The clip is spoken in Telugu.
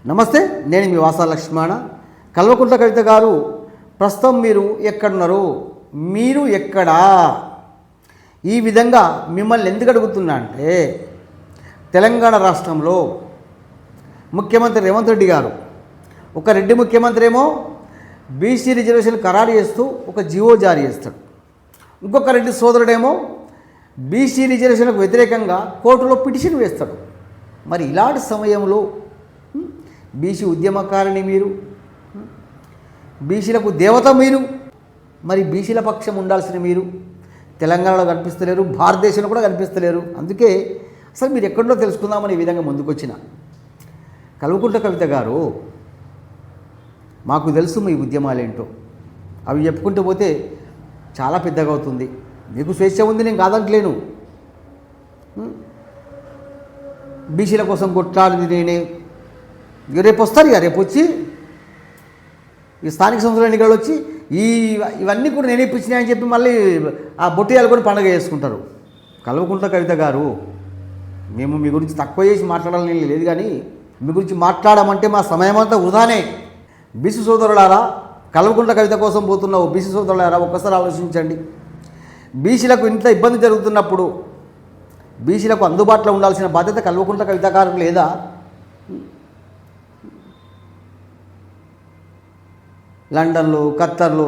నమస్తే, నేను మీ వాసా లక్ష్మణ. కల్వకుంట్ల కవిత గారు, ప్రస్తుతం మీరు ఎక్కడున్నారు? మీరు ఎక్కడా? ఈ విధంగా మిమ్మల్ని ఎందుకు అడుగుతున్నా అంటే, తెలంగాణ రాష్ట్రంలో ముఖ్యమంత్రి రేవంత్ రెడ్డి గారు, ఒక రెడ్డి ముఖ్యమంత్రి ఏమో బీసీ రిజర్వేషన్ ఖరారు చేస్తూ ఒక జీవో జారీ చేస్తాడు. ఇంకొక రెడ్డి సోదరుడేమో బీసీ రిజర్వేషన్లకు వ్యతిరేకంగా కోర్టులో పిటిషన్ వేస్తాడు. మరి ఇలాంటి సమయంలో బీసీ ఉద్యమకారిణి మీరు, బీసీలకు దేవత మీరు, మరి బీసీల పక్షం ఉండాల్సిన మీరు తెలంగాణలో కనిపిస్తలేరు, భారతదేశంలో కూడా కనిపిస్తలేరు. అందుకే అసలు మీరు ఎక్కడో తెలుసుకుందామని ఈ విధంగా ముందుకొచ్చిన. కల్వకుంట్ల కవిత గారు, మాకు తెలుసు మీ ఉద్యమాలేంటో, అవి చెప్పుకుంటూ పోతే చాలా పెద్దగా అవుతుంది. మీకు స్వేచ్ఛ ఉంది, నేను కాదంటలేను. బీసీల కోసం కొట్లాడింది నేనే. రేపు వస్తారు ఇక, రేపు వచ్చి ఈ స్థానిక సంస్థల ఎన్నికలు వచ్చి ఇవన్నీ కూడా నేనే ఇప్పించినాయని చెప్పి మళ్ళీ ఆ బొట్టియాలు కూడా పండుగ చేసుకుంటారు. కల్వకుంట్ల కవిత గారు, మేము మీ గురించి తక్కువ చేసి మాట్లాడాలని లేదు, కానీ మీ గురించి మాట్లాడమంటే మా సమయమంతా వృధానే. బీసీ సోదరులారా, కల్వకుంట్ల కవిత కోసం పోతున్న ఓ బీసీ సోదరులారా, ఒక్కసారి ఆలోచించండి. బీసీలకు ఇంత ఇబ్బంది జరుగుతున్నప్పుడు బీసీలకు అందుబాటులో ఉండాల్సిన బాధ్యత కల్వకుంట్ల కవిత గారు లేదా? లండన్లో, ఖత్తర్లో